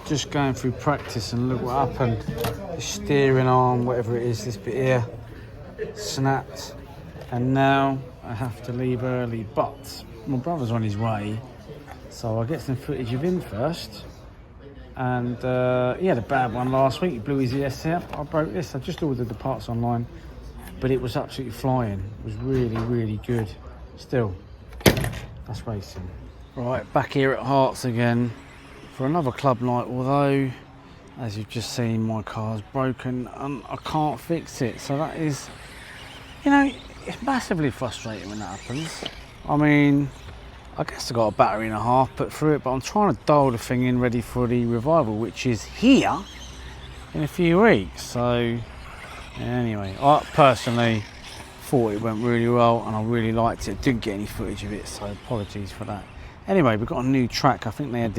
Just going through practice and look what happened. The steering arm, whatever it is, this bit here, snapped. And now I have to leave early, but my brother's on his way. So I'll get some footage of him first. And he had a bad one last week. He blew his ESC up. I broke this. I just ordered the parts online, but it was absolutely flying. It was really, really good. Still, that's racing. Right, back here at Hearts again for another club night. Although, as you've just seen, my car's broken and I can't fix it. So that is, you know, it's massively frustrating when that happens. I mean, I guess I got a battery and a half put through it, but I'm trying to dial the thing in ready for the revival, which is here in a few weeks. So anyway, I personally thought it went really well and I really liked it. Didn't get any footage of it, so apologies for that. Anyway, we've got a new track. I think they had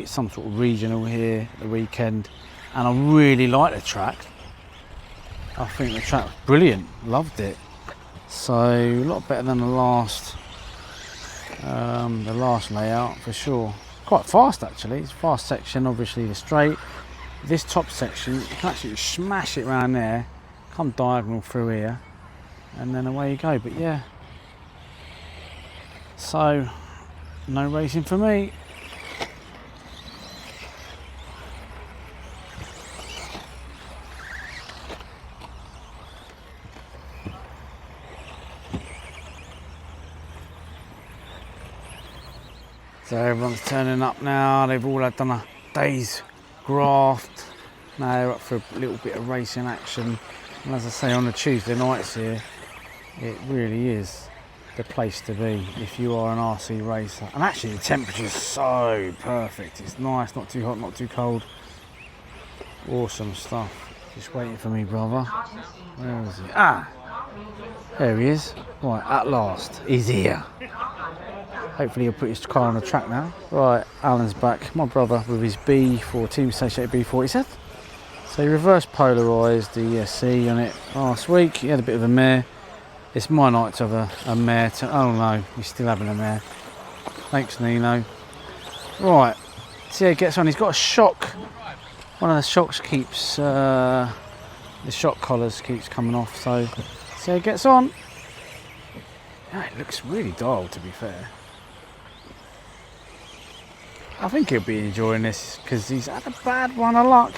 some sort of regional here at the weekend, and I really like the track. I think the track was brilliant, loved it. So a lot better than the last layout for sure. Quite fast actually. It's a fast section, obviously the straight. This top section, you can actually smash it around there, come diagonal through here, and then away you go. But yeah, so no racing for me. So everyone's turning up now. They've all done a day's graft. Now they're up for a little bit of racing action. And as I say, on the Tuesday nights here, it really is the place to be if you are an RC racer. And actually the temperature is so perfect. It's nice, not too hot, not too cold. Awesome stuff. Just waiting for me, brother. Where is he? Ah! There he is. Right, at last, he's here. Hopefully he'll put his car on the track now. Right, Alan's back. My brother with his B4, Team Associated B47. So he reverse polarised the ESC on it last week. He had a bit of a mare. It's my night to have a mare. Oh no, he's still having a mare. Thanks, Nino. Right, see how he gets on. He's got a shock. One of the shocks keeps, the shock collars keeps coming off. So see how he gets on. Yeah, it looks really dialed, to be fair. I think he'll be enjoying this because he's had a bad run of luck.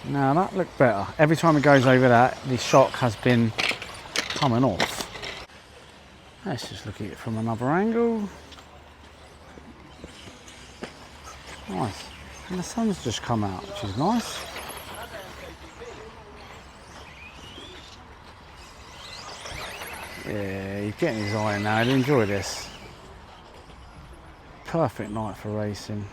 Now that looked better. Every time he goes over that, the shock has been coming off. Let's just look at it from another angle. Nice. And the sun's just come out, which is nice. Yeah, he's getting his eye now. He'll enjoy this. Perfect night for racing.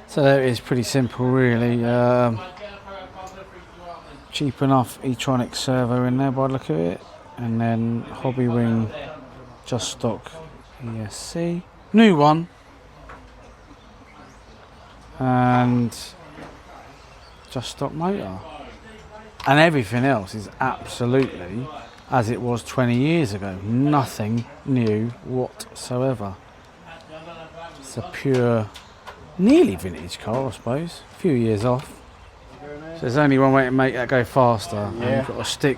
So there it is, pretty simple really. Cheap enough e-tronic servo in there by the look of it. And then hobby wing, just stock ESC. New one. And just stock motor. And everything else is absolutely as it was 20 years ago. Nothing new whatsoever. It's a pure, nearly vintage car, I suppose. A few years off. So there's only one way to make that go faster. Yeah. And you've got to stick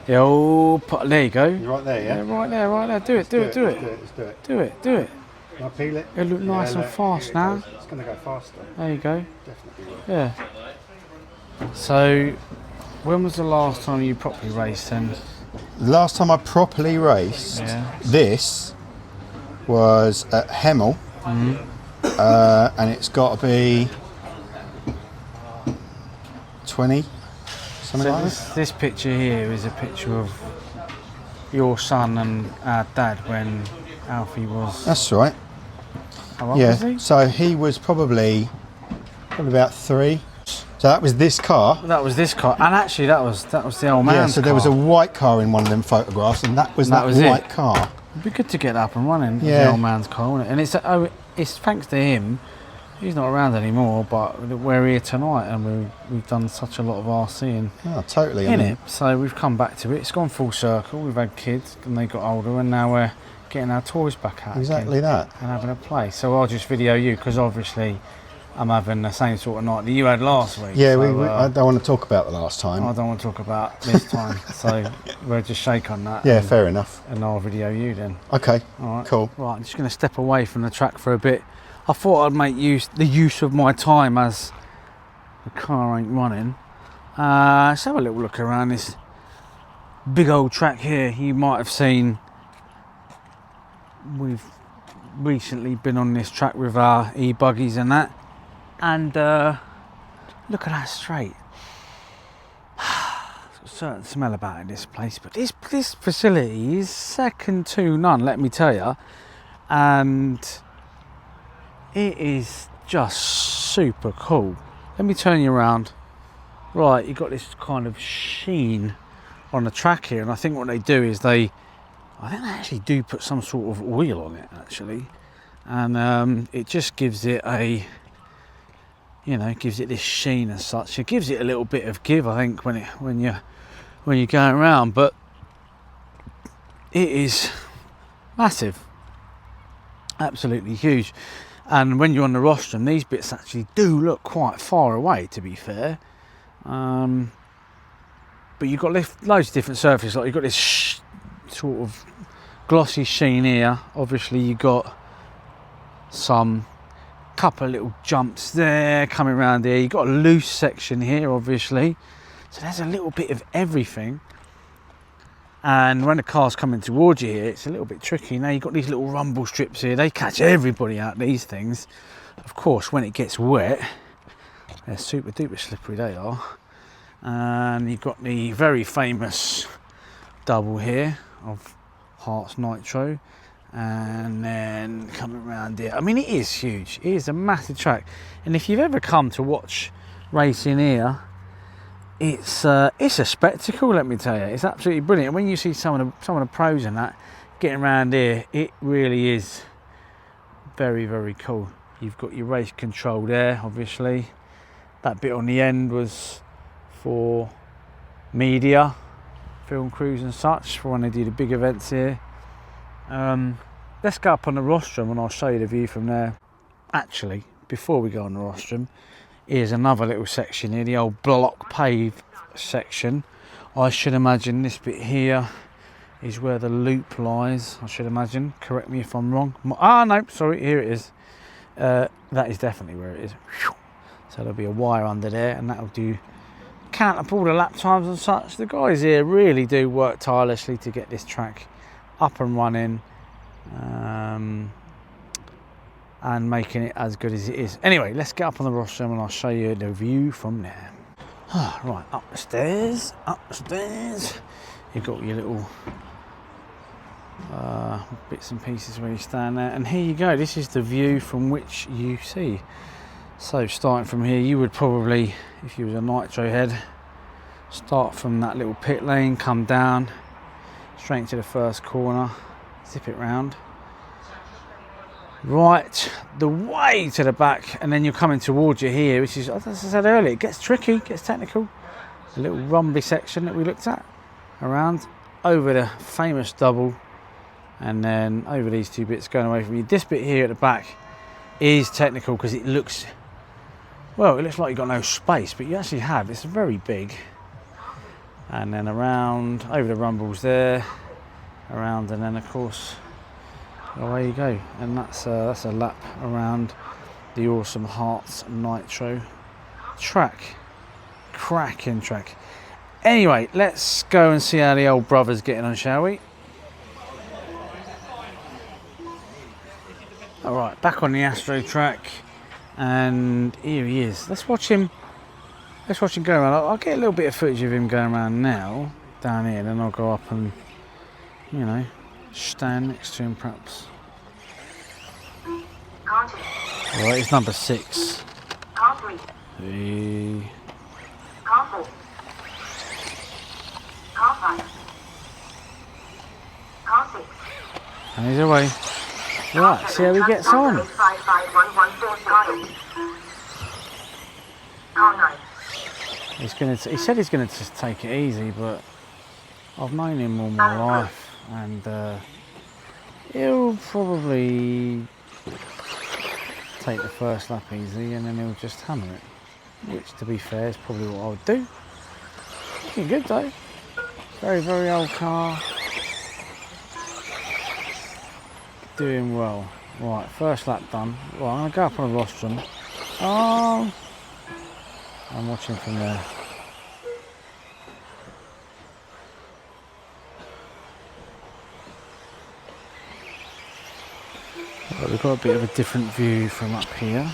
the old pot. There you go. You're right there, yeah? Yeah, right there, right there. Do it. Let's do it. Do it, do it. Can I peel it? It'll look nice and fast now. It's going to go faster. There you go. Definitely will. Yeah. So, when was the last time you properly raced then? The last time I properly raced, this was at Hemel, and it's got to be 20, something like that. This picture here is a picture of your son and our dad when Alfie was... That's right. How old was he? So he was probably about 3. So that was this car. That was this car, and actually that was the old man's car. Yeah, so there was a white car in one of them photographs, and that was that white car. It'd be good to get that up and running. Yeah. The old man's car, wouldn't it? And it's thanks to him He's not around anymore, but we're here tonight, and we've done such a lot of RCing totally. in it. So we've come back to it. It's gone full circle. We've had kids, and they got older, and now we're getting our toys back out. Exactly that. And having a play. So I'll just video you, because obviously I'm having the same sort of night that you had last week. Yeah, so, I don't want to talk about the last time. I don't want to talk about this time. So we'll just shake on that. Yeah, fair enough. And I'll video you then. Okay, all right. Cool. Right, I'm just going to step away from the track for a bit. I thought I'd make the use of my time as the car ain't running. Let's have a little look around this big old track here. You might have seen we've recently been on this track with our e-buggies and that. And look at that straight. There's a certain smell about it, this place, but this facility is second to none, let me tell you. And it is just super cool. Let me turn you around. Right, you've got this kind of sheen on the track here, and I think what they do is I think they actually do put some sort of oil on it actually, and it just gives it gives it this sheen as such. It gives it a little bit of give, I think, when you're going around, but it is massive, absolutely huge. And when you're on the rostrum, these bits actually do look quite far away, to be fair. But you've got loads of different surfaces. Like you've got this sort of glossy sheen here. Obviously, you've got some couple of little jumps there coming around here. You've got a loose section here, obviously. So there's a little bit of everything. And when the car's coming towards you here, it's a little bit tricky. Now you've got these little rumble strips here. They catch everybody out, these things. Of course, when it gets wet, they're super duper slippery, they are. And you've got the very famous double here of Hearts Nitro. And then coming around here. I mean, it is huge. It is a massive track. And if you've ever come to watch racing here, it's a spectacle, let me tell you. It's absolutely brilliant. And when you see some of the pros and that getting around here, it really is very, very cool. You've got your race control there, obviously. That bit on the end was for media, film crews and such, for when they do the big events here. Let's go up on the rostrum and I'll show you the view from there. Actually, before we go on the rostrum, here's another little section here, the old block paved section. I should imagine this bit here is where the loop lies, I should imagine. Correct me if I'm wrong. No, sorry, here it is. That is definitely where it is. So there'll be a wire under there, and that'll count up all the lap times and such. The guys here really do work tirelessly to get this track up and running, and making it as good as it is. Anyway, let's get up on the rostrum and I'll show you the view from there. Right, up the stairs. You've got your little bits and pieces where you stand there, and here you go. This is the view from which you see. So starting from here, you would probably, if you was a nitro head, start from that little pit lane, come down straight into the first corner, zip it round, right the way to the back, and then you're coming towards you here, which is, as I said earlier, it gets tricky, it gets technical. A little rumbly section that we looked at, around over the famous double, and then over these two bits going away from you. This bit here at the back is technical because it looks, well, it looks like you've got no space, but you actually have. It's very big. And then around, over the rumbles there, around, and then of course away you go. And that's a lap around the awesome Hearts Nitro track. Cracking track. Anyway, let's go and see how the old brother's getting on, shall we? Alright, back on the Astro track, and here he is. Let's watch him go around. I'll get a little bit of footage of him going around now, down here, then I'll go up and, you know, stand next to him perhaps. Alright, it's number 6. The... And he's away. Right, see how he gets on. He said he's gonna just take it easy, but I've known him all my life, and he'll probably take the first lap easy, and then he'll just hammer it. Which, to be fair, is probably what I would do. Looking good though. Very, very old car. Doing well. Right, first lap done. Right, I'm gonna go up on a rostrum. Oh, I'm watching from there. But we've got a bit of a different view from up here.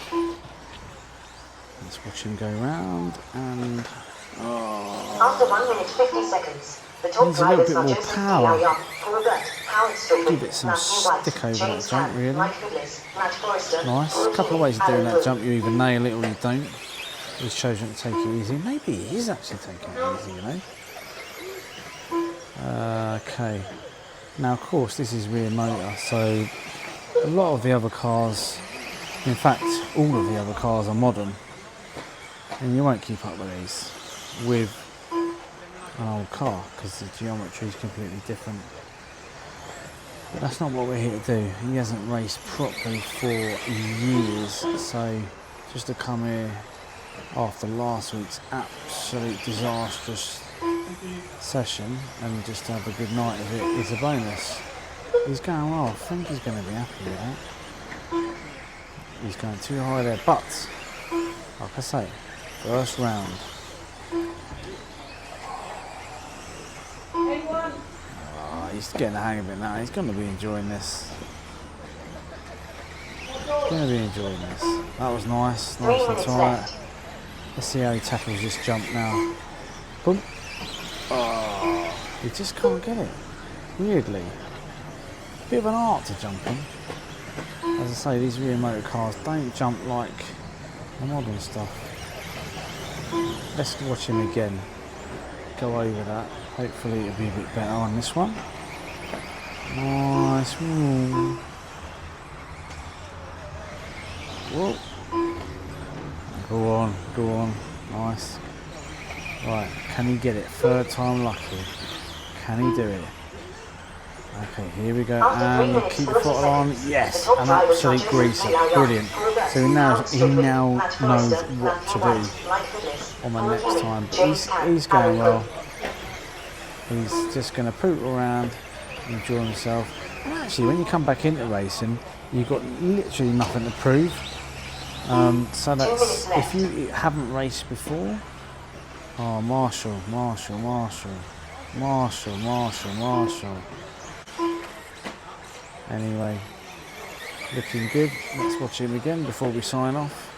Let's watch him go round and after 1 minute 50 seconds, the top needs a little bit drivers more are power. Joseph Give it some stick over that jump, really. Nice. A couple of ways of doing that jump. You either nail it or you don't. It shows you to take it easy. Maybe he is actually taking it easy, you know. Okay. Now, of course, this is rear motor, so a lot of the other cars, in fact, all of the other cars are modern, and you won't keep up with these with an old car because the geometry is completely different. But that's not what we're here to do. He hasn't raced properly for years, so just to come here after last week's absolute disastrous session and just have a good night of it is a bonus. He's going well. I think he's going to be happy with that. He's going too high there, but like I say, first round. Oh, he's getting the hang of it now. He's going to be enjoying this. He's going to be enjoying this. That was nice and tight. Let's see how he tackles this jump now. Boom. Oh, he just can't get it. Weirdly. Bit of an art to jumping. As I say, these rear motor cars don't jump like the modern stuff. Let's watch him again. Go over that. Hopefully it'll be a bit better on this one. Nice. Ooh. Whoa. Go on, go on. Nice. Right, can he get it? Third time lucky. Can he do it? Okay, here we go. And keep the throttle on. Yes, an absolute greaser. Brilliant. So he now knows what to do on the next time. But he's going well. He's just going to poot around, enjoy himself. And actually, when you come back into racing, you've got literally nothing to prove. So that's, if you haven't raced before, oh, Marshall. Anyway, looking good. Let's watch him again before we sign off.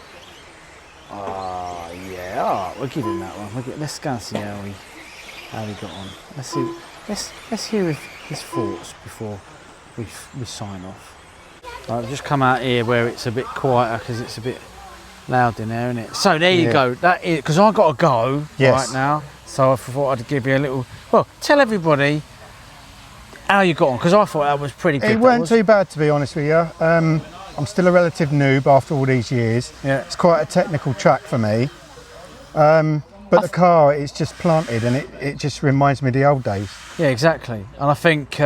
Oh, yeah, we'll give him that one. Let's go and see how he got on. Let's see. Let's hear his thoughts before we sign off. I've just come out here where it's a bit quieter because it's a bit loud in there, isn't it? So there you go. That is because I got to go right now. So I thought I'd give you a little. Well, tell everybody how you got on because I thought that was pretty good. It weren't too bad, to be honest with you. I'm still a relative noob after all these years. Yeah. It's quite a technical track for me. But the car, it's just planted and it just reminds me of the old days. Yeah, exactly. And I think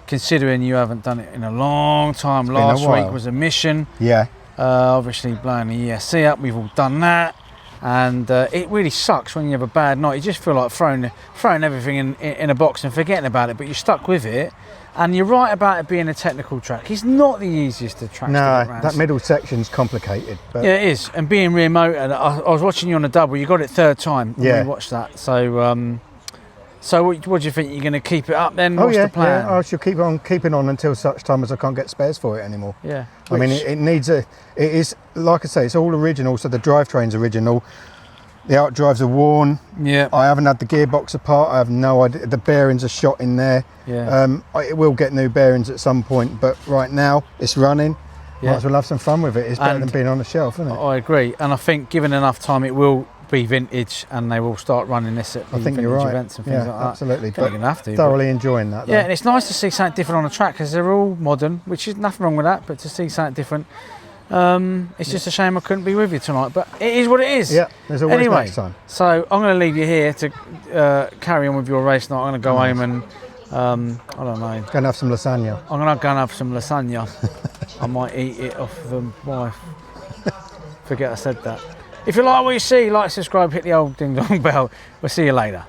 considering you haven't done it in a long time, last week was a mission. Yeah. Obviously blowing the ESC up, we've all done that. And it really sucks when you have a bad night. You just feel like throwing everything in a box and forgetting about it, but you're stuck with it. And you're right about it being a technical track. It's not the easiest of tracks to get around. That middle section's complicated. But yeah, it is. And being rear motor, I was watching you on a double. You got it third time. Yeah. We watched that. So, what do you think? You're going to keep it up then? What's the plan? Yeah, I shall keep on keeping on until such time as I can't get spares for it anymore. Yeah. I mean, it is, like I say, it's all original. So the drivetrain's original. The out drives are worn. Yeah. I haven't had the gearbox apart. I have no idea. The bearings are shot in there. Yeah. It will get new bearings at some point, but right now it's running. Yeah. Might as well have some fun with it. It's better than being on the shelf, isn't it? I agree, and I think given enough time, it will be vintage, and they will start running this at the I think vintage you're right. events and things like that. Absolutely. I think you're gonna have to. Thoroughly enjoying that. Yeah, and it's nice to see something different on the track because they're all modern, which is nothing wrong with that. But to see something different, it's just a shame I couldn't be with you tonight. But it is what it is. Yeah, there's always anyway, next time. So I'm going to leave you here to carry on with your race night. I'm going to go home and I don't know. Go and have some lasagna. I'm going to go and have some lasagna. I might eat it off the wife. Forget I said that. If you like what you see, like, subscribe, hit the old ding dong bell. We'll see you later.